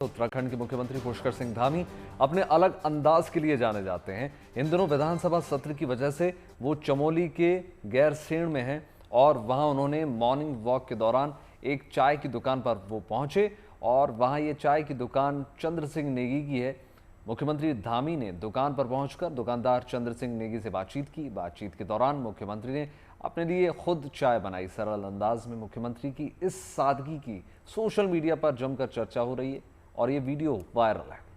उत्तराखंड के मुख्यमंत्री पुष्कर सिंह धामी अपने अलग अंदाज के लिए जाने जाते हैं। इन दिनों विधानसभा सत्र की वजह से वो चमोली के गैरसेण में हैं और वहां उन्होंने मॉर्निंग वॉक के दौरान एक चाय की दुकान पर वो पहुंचे और वहां ये चाय की दुकान चंद्र सिंह नेगी की है। मुख्यमंत्री धामी ने दुकान पर पहुंचकर दुकानदार चंद्र सिंह नेगी से बातचीत की। बातचीत के दौरान मुख्यमंत्री ने अपने लिए खुद चाय बनाई। सरल अंदाज में मुख्यमंत्री की इस सादगी की सोशल मीडिया पर जमकर चर्चा हो रही है और ये वीडियो वायरल है।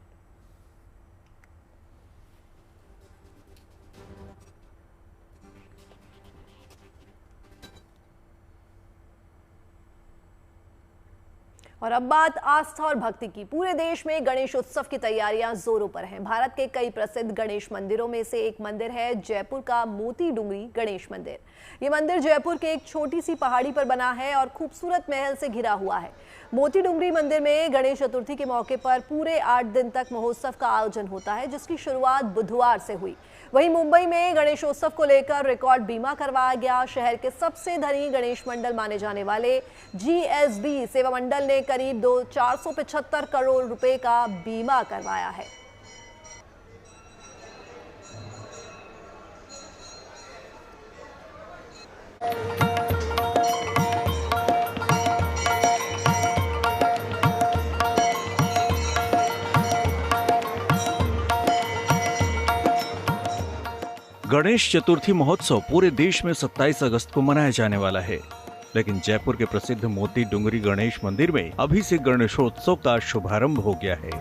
और अब बात आस्था और भक्ति की। पूरे देश में गणेश उत्सव की तैयारियां जोरों पर हैं। भारत के कई प्रसिद्ध गणेश मंदिरों में से एक मंदिर है जयपुर का मोती डूंगरी गणेश मंदिर। ये मंदिर जयपुर के एक छोटी सी पहाड़ी पर बना है और खूबसूरत महल से घिरा हुआ है। मोती डूंगरी मंदिर में गणेश चतुर्थी के मौके पर पूरे 8 दिन तक महोत्सव का आयोजन होता है, जिसकी शुरुआत बुधवार से हुई। वहीं मुंबई में गणेशोत्सव को लेकर रिकॉर्ड बीमा करवाया गया। शहर के सबसे धनी गणेश मंडल माने जाने वाले जीएसबी सेवा मंडल ने करीब 475 करोड़ रुपए का बीमा करवाया है। गणेश चतुर्थी महोत्सव पूरे देश में 27 अगस्त को मनाया जाने वाला है, लेकिन जयपुर के प्रसिद्ध मोती डूंगरी गणेश मंदिर में अभी से गणेशोत्सव का शुभारंभ हो गया है।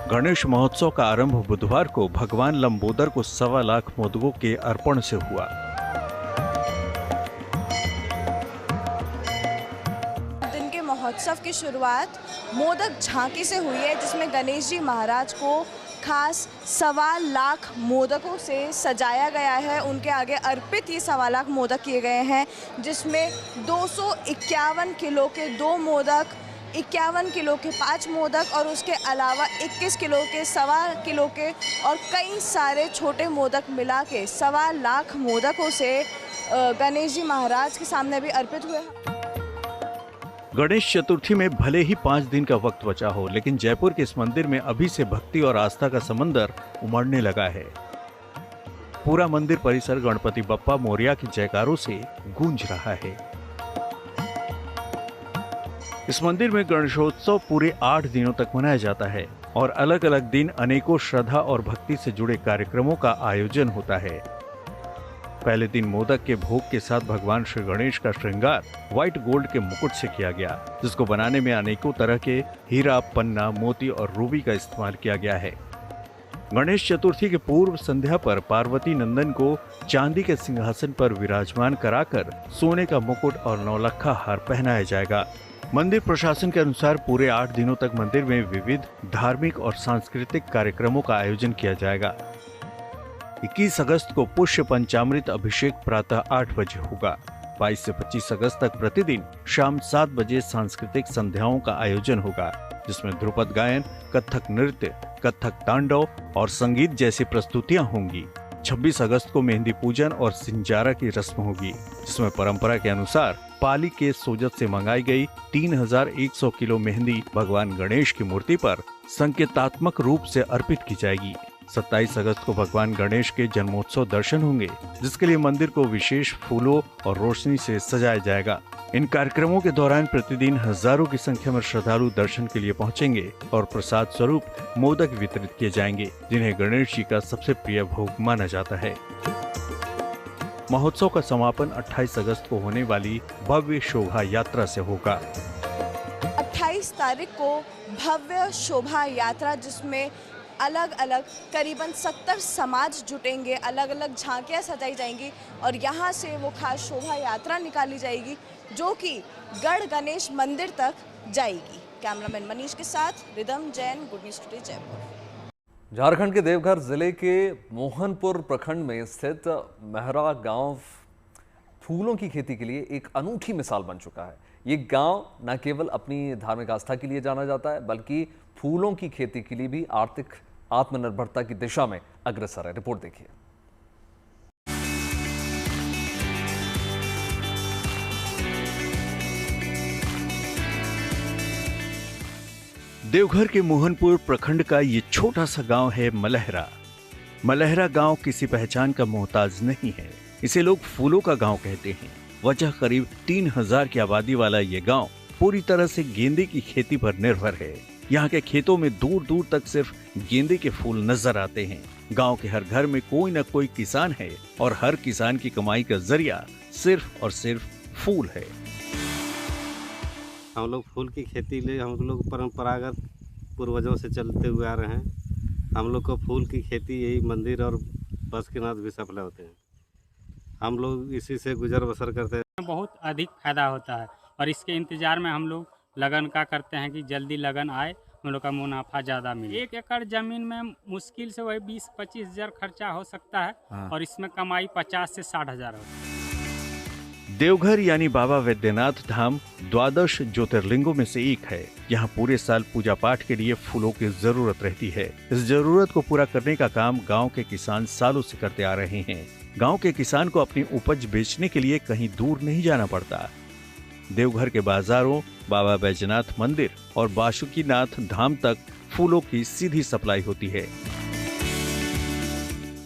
गणेश महोत्सव का आरंभ बुधवार को भगवान लंबोदर को 1.25 लाख मोदकों के अर्पण से हुआ। दिन के महोत्सव की शुरुआत मोदक झांकी से हुई है, जिसमें गणेश जी महाराज को खास 1.25 लाख मोदकों से सजाया गया है। उनके आगे अर्पित ये 1.25 लाख मोदक किए गए हैं, जिसमें 251 किलो के 2 मोदक, 51 किलो के 5 मोदक और उसके अलावा 21 किलो के 1.25 किलो के और कई सारे छोटे मोदक मिला के 1.25 लाख मोदकों से गणेश जी महाराज के सामने भी अर्पित हुए। गणेश चतुर्थी में भले ही 5 दिन का वक्त बचा हो, लेकिन जयपुर के इस मंदिर में अभी से भक्ति और आस्था का समंदर उमड़ने लगा है। पूरा मंदिर परिसर गणपति बप्पा मोरिया की जयकारों से गूंज रहा है। इस मंदिर में गणेशोत्सव पूरे 8 दिनों तक मनाया जाता है और अलग अलग दिन अनेकों श्रद्धा और भक्ति से जुड़े कार्यक्रमों का आयोजन होता है। पहले दिन मोदक के भोग के साथ भगवान श्री गणेश का श्रृंगार व्हाइट गोल्ड के मुकुट से किया गया, जिसको बनाने में अनेकों तरह के हीरा, पन्ना, मोती और रूबी का इस्तेमाल किया गया है। गणेश चतुर्थी के पूर्व संध्या पर पार्वती नंदन को चांदी के सिंहासन पर विराजमान कराकर सोने का मुकुट और नौलखा हार पहनाया जाएगा। मंदिर प्रशासन के अनुसार पूरे 8 दिनों तक मंदिर में विविध धार्मिक और सांस्कृतिक कार्यक्रमों का आयोजन किया जाएगा। 21 अगस्त को पुष्य पंचामृत अभिषेक प्रातः 8 बजे होगा। 22 से 25 अगस्त तक प्रतिदिन शाम 7 बजे सांस्कृतिक संध्याओं का आयोजन होगा, जिसमें ध्रुपद गायन, कथक नृत्य, कथक तांडव और संगीत जैसी प्रस्तुतियां होंगी। 26 अगस्त को मेहंदी पूजन और सिंजारा की रस्म होगी, जिसमें परंपरा के अनुसार पाली के सोजत से मंगाई गई 3100 किलो मेहंदी भगवान गणेश की मूर्ति पर संकेतात्मक रूप से अर्पित की जाएगी। 27 अगस्त को भगवान गणेश के जन्मोत्सव दर्शन होंगे, जिसके लिए मंदिर को विशेष फूलों और रोशनी से सजाया जाएगा। इन कार्यक्रमों के दौरान प्रतिदिन हजारों की संख्या में श्रद्धालु दर्शन के लिए पहुंचेंगे और प्रसाद स्वरूप मोदक वितरित किए जाएंगे, जिन्हें गणेश जी का सबसे प्रिय भोग माना जाता है। महोत्सव का समापन 28 अगस्त को होने वाली भव्य शोभा यात्रा से होगा। 28 तारीख को भव्य शोभा यात्रा, जिसमें अलग अलग करीबन 70 समाज जुटेंगे, अलग अलग झांकियां सजाई जाएंगी और यहाँ से वो खास शोभा यात्रा निकाली जाएगी, जो कि गढ़ गणेश मंदिर तक जाएगी। कैमरामैन मनीष के साथ rhythm Jain, good news today Jaipur. Jharkhand के देवघर जिले के मोहनपुर प्रखंड में स्थित मेहरा गांव फूलों की खेती के लिए एक अनूठी मिसाल बन चुका है। ये गांव न केवल अपनी धार्मिक आस्था के लिए जाना जाता है, बल्कि फूलों की खेती के लिए भी आर्थिक आत्मनिर्भरता की दिशा में अग्रसर है। रिपोर्ट देखिए। देवघर के मोहनपुर प्रखंड का ये छोटा सा गांव है मलहरा। मलहरा गांव किसी पहचान का मोहताज नहीं है, इसे लोग फूलों का गांव कहते हैं। वजह करीब 3000 की आबादी वाला ये गांव पूरी तरह से गेंदे की खेती पर निर्भर है। यहाँ के खेतों में दूर दूर तक सिर्फ गेंदे के फूल नजर आते हैं। गांव के हर घर में कोई न कोई किसान है और हर किसान की कमाई का जरिया सिर्फ और सिर्फ फूल है। हम लोग फूल की खेती ले हम लोग परंपरागत पूर्वजों से चलते हुए आ रहे हैं। हम लोग को फूल की खेती यही मंदिर और बस के नाथ भी सप्लाई होते हैं। हम लोग इसी से गुजर बसर करते हैं। बहुत अधिक फायदा होता है और इसके इंतजार में हम लोग लगन का करते हैं कि जल्दी लगन आए, हम लोग का मुनाफा ज़्यादा मिले। 1 एकड़ ज़मीन में मुश्किल से वही 20-25 हज़ार खर्चा हो सकता है और इसमें कमाई 50 से 60 हज़ार होती है। देवघर यानी बाबा वैद्यनाथ धाम 12 ज्योतिर्लिंगों में से एक है। यहाँ पूरे साल पूजा पाठ के लिए फूलों की जरूरत रहती है। इस जरूरत को पूरा करने का काम गांव के किसान सालों से करते आ रहे हैं। गांव के किसान को अपनी उपज बेचने के लिए कहीं दूर नहीं जाना पड़ता। देवघर के बाजारों, बाबा बैजनाथ मंदिर और बासुकीनाथ धाम तक फूलों की सीधी सप्लाई होती है।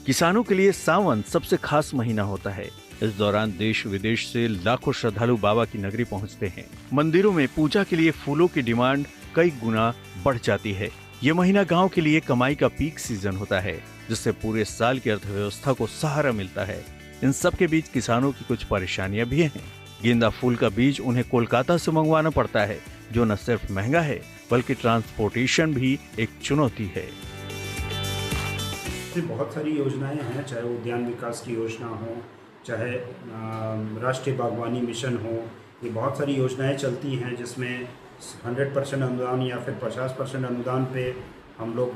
किसानों के लिए सावन सबसे खास महीना होता है। इस दौरान देश विदेश से लाखों श्रद्धालु बाबा की नगरी पहुंचते हैं। मंदिरों में पूजा के लिए फूलों की डिमांड कई गुना बढ़ जाती है। ये महीना गांव के लिए कमाई का पीक सीजन होता है, जिससे पूरे साल की अर्थव्यवस्था को सहारा मिलता है। इन सब के बीच किसानों की कुछ परेशानियां भी हैं। गेंदा फूल का बीज उन्हें कोलकाता से मंगवाना पड़ता है, जो न सिर्फ महंगा है बल्कि ट्रांसपोर्टेशन भी एक चुनौती है। बहुत सारी योजनाएं हैं, चाहे उद्यान विकास की योजना हो, चाहे राष्ट्रीय बागवानी मिशन हो। ये बहुत सारी योजनाएं चलती हैं जिसमें 100% अनुदान या फिर 50% अनुदान पे हम लोग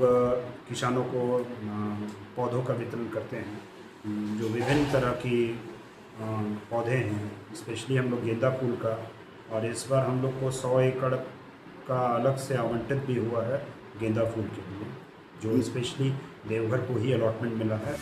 किसानों को पौधों का वितरण करते हैं। जो विभिन्न तरह की पौधे हैं, स्पेशली हम लोग गेंदा फूल का, और इस बार हम लोग को 100 एकड़ का अलग से आवंटित भी हुआ है गेंदा फूल के लिए, जो स्पेशली देवघर को ही अलॉटमेंट मिला है।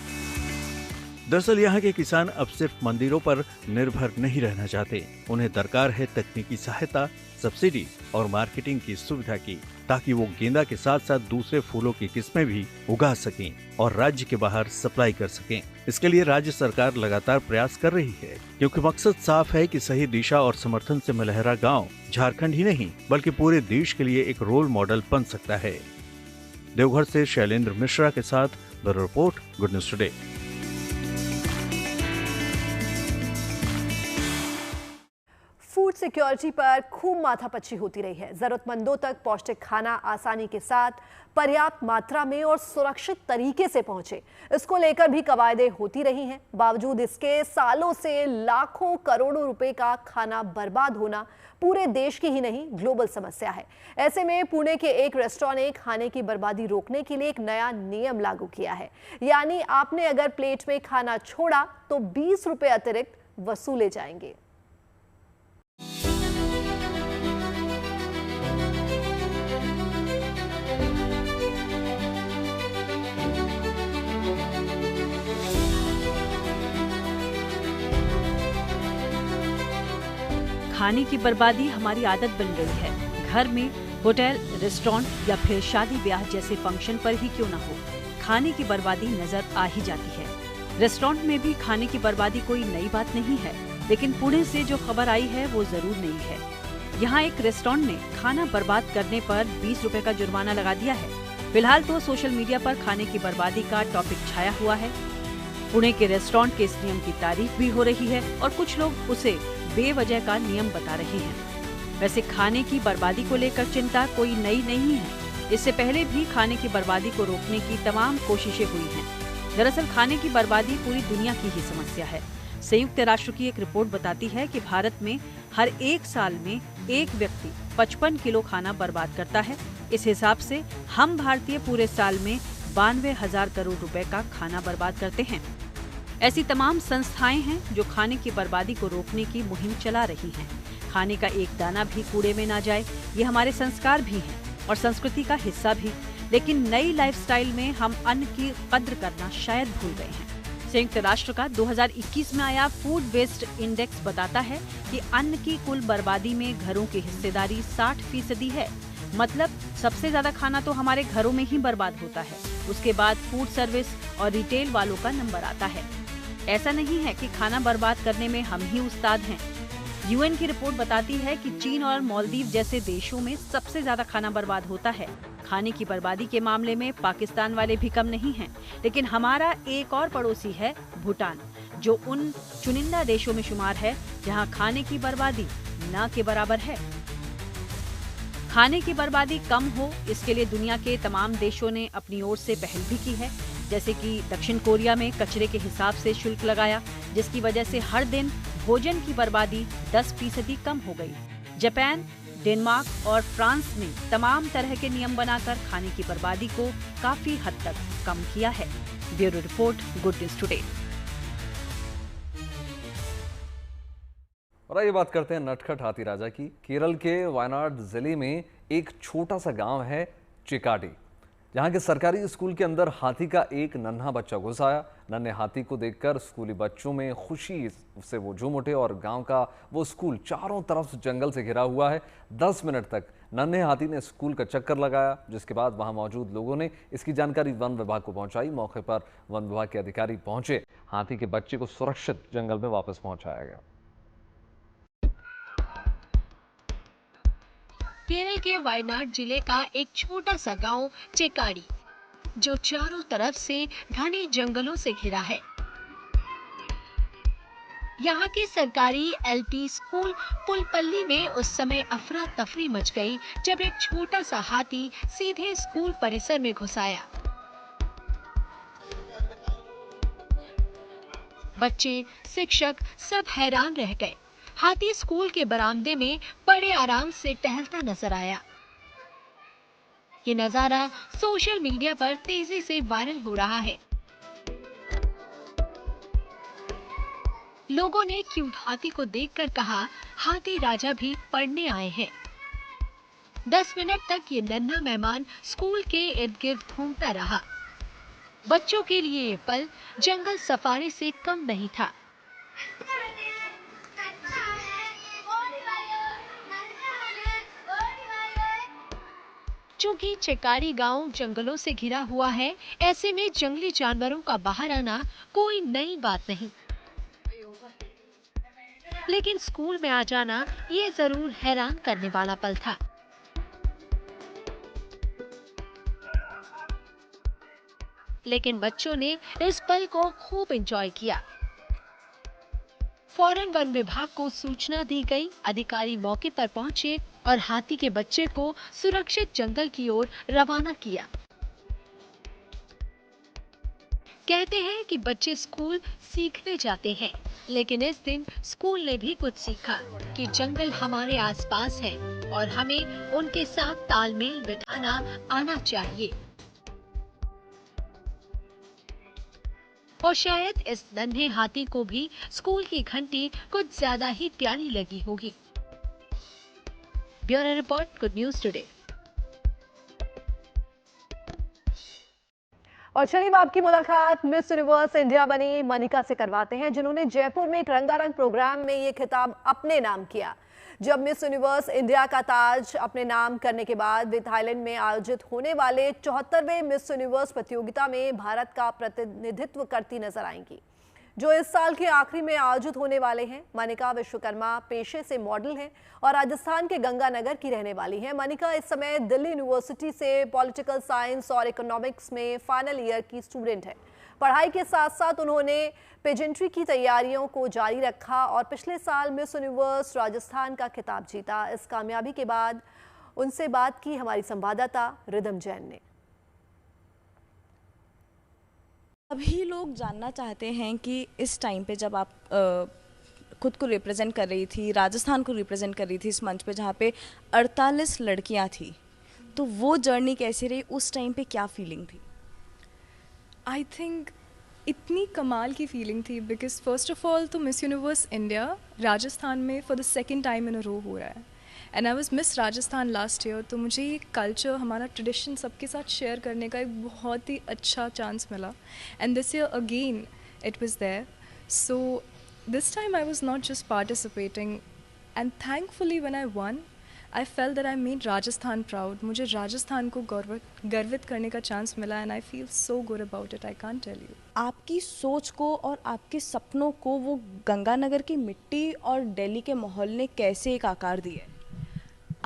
दरअसल यहाँ के किसान अब सिर्फ मंदिरों पर निर्भर नहीं रहना चाहते। उन्हें दरकार है तकनीकी सहायता, सब्सिडी और मार्केटिंग की सुविधा की, ताकि वो गेंदा के साथ साथ दूसरे फूलों की किस्में भी उगा सकें और राज्य के बाहर सप्लाई कर सकें। इसके लिए राज्य सरकार लगातार प्रयास कर रही है, क्योंकि मकसद साफ है कि सही दिशा और समर्थन से मलहरा गांव झारखंड ही नहीं बल्कि पूरे देश के लिए एक रोल मॉडल बन सकता है। देवघर से शैलेंद्र मिश्रा के साथ bureau report, good news today. Food security पर खूब माथापच्ची होती रही है। जरूरतमंदों तक पौष्टिक खाना आसानी के साथ, पर्याप्त मात्रा में और सुरक्षित तरीके से पहुंचे, इसको लेकर भी कवायदें होती रही हैं। बावजूद इसके सालों से लाखों करोड़ों रुपए का खाना बर्बाद होना पूरे देश की ही नहीं ग्लोबल समस्या है। ऐसे में पुणे के एक रेस्टोरेंट ने खाने की बर्बादी रोकने के लिए एक नया नियम लागू किया है। यानी आपने अगर प्लेट में खाना छोड़ा तो 20 रुपए अतिरिक्त वसूले जाएंगे। खाने की बर्बादी हमारी आदत बन गई है। घर में, होटल, रेस्टोरेंट या फिर शादी ब्याह जैसे फंक्शन पर ही क्यों ना हो, खाने की बर्बादी नजर आ ही जाती है। रेस्टोरेंट में भी खाने की बर्बादी कोई नई बात नहीं है, लेकिन पुणे से जो खबर आई है वो जरूर नहीं है। यहाँ एक रेस्टोरेंट ने खाना बर्बाद करने पर 20 रुपए का जुर्माना लगा दिया है। फिलहाल तो सोशल मीडिया पर खाने की बर्बादी का टॉपिक छाया हुआ है। पुणे के रेस्टोरेंट के इस नियम की तारीफ भी हो रही है और कुछ लोग उसे बेवजह का नियम बता रहे हैं। वैसे खाने की बर्बादी को लेकर चिंता कोई नई नहीं है। इससे पहले भी खाने की बर्बादी को रोकने की तमाम कोशिशें हुई हैं। दरअसल खाने की बर्बादी पूरी दुनिया की ही समस्या है। संयुक्त राष्ट्र की एक रिपोर्ट बताती है कि भारत में हर 1 साल में एक व्यक्ति 55 किलो खाना बर्बाद करता है। इस हिसाब से हम भारतीय पूरे साल में 92,000 करोड़ रुपए का खाना बर्बाद करते हैं। ऐसी तमाम संस्थाएं हैं जो खाने की बर्बादी को रोकने की मुहिम चला रही हैं। खाने का एक दाना भी कूड़े में ना जाए, ये हमारे संस्कार भी हैं और संस्कृति का हिस्सा भी। लेकिन नई लाइफस्टाइल में हम अन्न की कद्र करना शायद भूल गए हैं। संयुक्त राष्ट्र का 2021 में आया फूड वेस्ट इंडेक्स बताता है कि अन्न की कुल बर्बादी में घरों की हिस्सेदारी 60% है। मतलब सबसे ज्यादा खाना तो हमारे घरों में ही बर्बाद होता है, उसके बाद फूड सर्विस और रिटेल वालों का नंबर आता है। ऐसा नहीं है कि खाना बर्बाद करने में हम ही उस्ताद हैं। यूएन की रिपोर्ट बताती है कि चीन और मालदीव जैसे देशों में सबसे ज्यादा खाना बर्बाद होता है। खाने की बर्बादी के मामले में पाकिस्तान वाले भी कम नहीं हैं, लेकिन हमारा एक और पड़ोसी है भूटान, जो उन चुनिंदा देशों में शुमार है जहां खाने की बर्बादी न के बराबर है। खाने की बर्बादी कम हो, इसके लिए दुनिया के तमाम देशों ने अपनी ओर से पहल भी की है, जैसे कि दक्षिण कोरिया में कचरे के हिसाब से शुल्क लगाया, जिसकी वजह से हर दिन भोजन की बर्बादी 10% कम हो गई। जापान, डेनमार्क और फ्रांस ने तमाम तरह के नियम बनाकर खाने की बर्बादी को काफी हद तक कम किया है। Bureau report, good news today. और आइए बात करते हैं नटखट हाथी राजा की। केरल के वायनाड जिले में एक छोटा सा गांव है चिकाडी, जहां के सरकारी स्कूल के अंदर हाथी का एक नन्हा बच्चा घुस आया। नन्हे हाथी को देखकर स्कूली बच्चों में खुशी से वो झूम उठे और गांव का वो स्कूल चारों तरफ जंगल से घिरा हुआ है। 10 मिनट तक नन्हे हाथी ने स्कूल का चक्कर लगाया, जिसके बाद वहां मौजूद लोगों ने इसकी जानकारी वन विभाग को पहुंचाई। मौके पर वन विभाग के अधिकारी पहुंचे, हाथी के बच्चे को सुरक्षित जंगल में वापस पहुंचाया गया। केरल के वायनाड जिले का एक छोटा सा गांव चेकाड़ी, जो चारों तरफ से घने जंगलों से घिरा है। यहाँ के सरकारी एलपी स्कूल पुलपल्ली में उस समय अफरा तफरी मच गई जब एक छोटा सा हाथी सीधे स्कूल परिसर में घुस आया। बच्चे, शिक्षक सब हैरान रह गए। हाथी स्कूल के बरामदे में बड़े आराम से टहलता नजर आया। ये नजारा सोशल मीडिया पर तेजी से वायरल हो रहा है। लोगों ने क्यूट हाथी को देखकर कहा, हाथी राजा भी पढ़ने आए हैं। 10 मिनट तक ये नन्हा मेहमान स्कूल के इर्द गिर्द घूमता रहा। बच्चों के लिए ये पल जंगल सफारी से कम नहीं था। चूंकि चिकाड़ी गांव जंगलों से घिरा हुआ है, ऐसे में जंगली जानवरों का बाहर आना कोई नई बात नहीं, लेकिन स्कूल में आ जाना ये जरूर हैरान करने वाला पल था। लेकिन बच्चों ने इस पल को खूब एंजॉय किया। फौरन वन विभाग को सूचना दी गई। अधिकारी मौके पर पहुंचे और हाथी के बच्चे को सुरक्षित जंगल की ओर रवाना किया। कहते हैं कि बच्चे स्कूल सीखने जाते हैं, लेकिन इस दिन स्कूल ने भी कुछ सीखा कि जंगल हमारे आसपास है और हमें उनके साथ तालमेल बिठाना आना चाहिए। और शायद इस नन्हे हाथी को भी स्कूल की घंटी कुछ ज्यादा ही प्यारी लगी होगी। Bureau report, good news today. और चलिए आपकी मुलाकात मिस यूनिवर्स इंडिया बनी मनिका से करवाते हैं, जिन्होंने जयपुर में एक रंगारंग प्रोग्राम में ये खिताब अपने नाम किया। जब मिस यूनिवर्स इंडिया का ताज अपने नाम करने के बाद वे थाईलैंड में आयोजित होने वाले 74वें मिस यूनिवर्स प्रतियोगिता में भारत का प्रतिनिधित्व करती नजर आएंगी, जो इस साल के आखिरी में आयोजित होने वाले हैं। मनिका विश्वकर्मा पेशे से मॉडल हैं और राजस्थान के गंगानगर की रहने वाली हैं। मनिका इस समय दिल्ली यूनिवर्सिटी से पॉलिटिकल साइंस और इकोनॉमिक्स में फाइनल ईयर की स्टूडेंट है। पढ़ाई के साथ साथ उन्होंने पेजेंट्री की तैयारियों को जारी रखा और पिछले साल मिस यूनिवर्स राजस्थान का खिताब जीता। इस कामयाबी के बाद उनसे बात की हमारी संवाददाता रिदम जैन ने। अभी लोग जानना चाहते हैं कि इस टाइम पे जब आप खुद को रिप्रेजेंट कर रही थी, राजस्थान को रिप्रेजेंट कर रही थी इस मंच पे जहाँ पे 48 लड़कियाँ थी, तो वो जर्नी कैसी रही? उस टाइम पे क्या फीलिंग थी? आई थिंक इतनी कमाल की फीलिंग थी बिकॉज फर्स्ट ऑफ ऑल तो मिस यूनिवर्स इंडिया राजस्थान में for the second time in a row हो रहा है and I was miss Rajasthan last year. तो मुझे ये कल्चर, हमारा ट्रेडिशन सबके साथ शेयर करने का एक बहुत ही अच्छा चांस मिला and this year again it was there. So this time I was not just participating and thankfully when I won I felt that I made Rajasthan proud. मुझे राजस्थान को गर्वित करने का चांस मिला and I feel so good about it. I can't tell you. आपकी सोच को और आपके सपनों को वो गंगानगर की मिट्टी और दिल्ली के माहौल ने कैसे एक आकार दिया?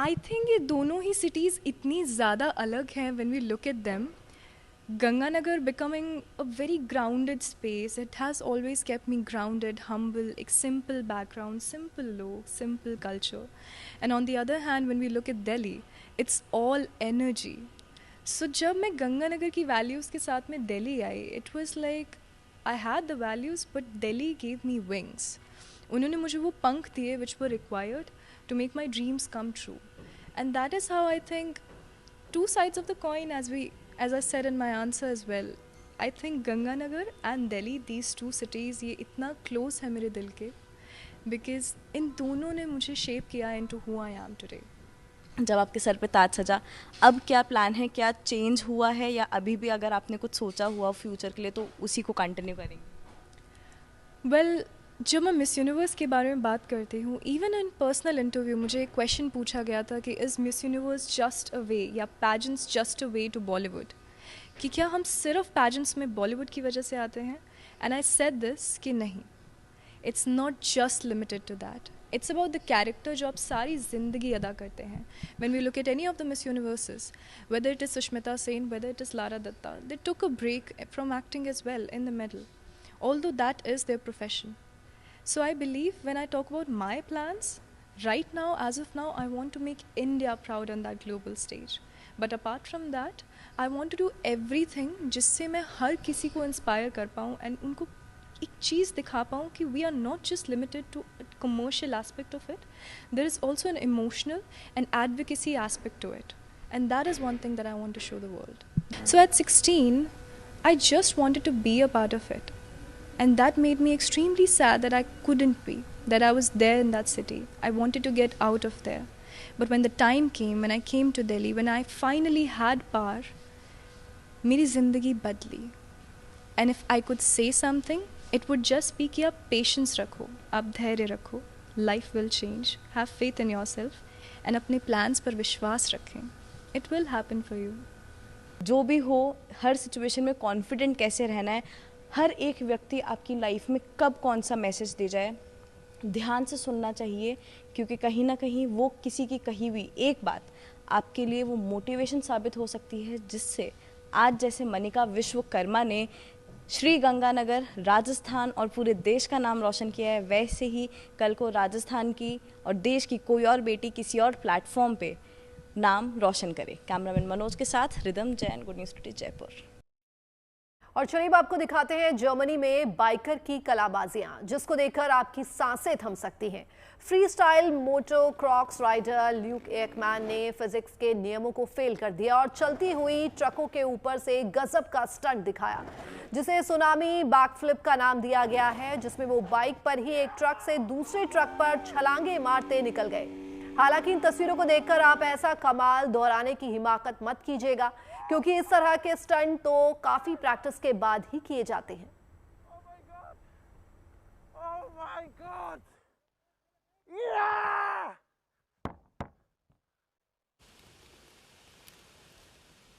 I think ये दोनों ही cities इतनी ज़्यादा अलग हैं when we look at them. Ganganagar becoming a very grounded space. It has always kept me grounded, humble, a simple background, simple look, simple culture. And on the other hand, when we look at Delhi, it's all energy. So जब मैं गंगानगर की values के साथ में दिल्ली आई, it was like I had the values, but Delhi gave me wings. उन्होंने मुझे वो पंख दिए which were required to make my dreams come true. And that is how I think two sides of the coin, as I said in my answer as well. I think Ganganagar and Delhi, these two cities, ये इतना close है मेरे दिल के because इन दोनों ने मुझे shape किया into who I am today. जब आपके सर पे ताज सजा, अब क्या प्लान है? क्या चेंज हुआ है या अभी भी अगर आपने कुछ सोचा हुआ फ्यूचर के लिए तो उसी को कंटिन्यू करेंगे? Well, जब मैं मिस यूनिवर्स के बारे में बात करती हूँ, इवन इन पर्सनल इंटरव्यू मुझे एक क्वेश्चन पूछा गया था कि is miss universe just a way या pageants just a way to Bollywood, कि क्या हम सिर्फ पैजेंट्स में बॉलीवुड की वजह से आते हैं? एंड आई सेड दिस कि नहीं, it's not just limited to that. It's about the character जो आप सारी ज़िंदगी अदा करते हैं. When we look at any of the Miss Universes, whether it is Sushmita Sen, whether it is Lara Dutta, they took a break from acting as well in the middle, although that is their profession. So I believe when I talk about my plans, right now, as of now, I want to make India proud on that global stage. But apart from that, I want to do everything जिससे मैं हर किसी को inspire कर पाऊँ and उनको एक चीज़ दिखा पाऊँ कि we are not just limited to a commercial aspect of it. There is also an emotional and advocacy aspect to it. And that is one thing that I want to show the world. So at 16, I just wanted to be a part of it. And that made me extremely sad that I couldn't be, that I was there in that city. I wanted to get out of there. But when the time came, when I came to Delhi, when I finally had power, मेरी ज़िंदगी बदली. And if I could say something, it would just be कि आप patience रखो, आप धैर्य रखो, life will change, have faith in yourself, and अपने plans पर विश्वास रखें. It will happen for you. जो भी हो, हर सिचुएशन में कॉन्फिडेंट कैसे रहना है, हर एक व्यक्ति आपकी लाइफ में कब कौन सा मैसेज दे जाए ध्यान से सुनना चाहिए, क्योंकि कहीं ना कहीं वो किसी की कही हुई एक बात आपके लिए वो मोटिवेशन साबित हो सकती है, जिससे आज जैसे मनिका विश्वकर्मा ने श्री गंगानगर, राजस्थान और पूरे देश का नाम रोशन किया है, वैसे ही कल को राजस्थान की और देश की कोई और बेटी किसी और प्लेटफॉर्म पे नाम रोशन करे. कैमरामैन मनोज के साथ rhythm Jain, good news today Jaipur. और चलिए आपको दिखाते हैं जर्मनी में बाइकर की कलाबाजियां, जिसको देखकर आपकी सांसें थम सकती हैं. फ्री स्टाइल मोटो क्रॉक्स राइडर ल्यूक एकमैन ने फिजिक्स के नियमों को फेल कर दिया और चलती हुई ट्रकों के ऊपर से गजब का स्टंट दिखाया, जिसे सुनामी बैकफ्लिप का नाम दिया गया है, जिसमें वो बाइक पर ही एक ट्रक से दूसरे ट्रक पर छलांगे मारते निकल गए. हालांकि इन तस्वीरों को देखकर आप ऐसा कमाल दोहराने की हिमाकत मत कीजिएगा, क्योंकि इस तरह के स्टंट तो काफी प्रैक्टिस के बाद ही किए जाते हैं. Oh my God! Yeah!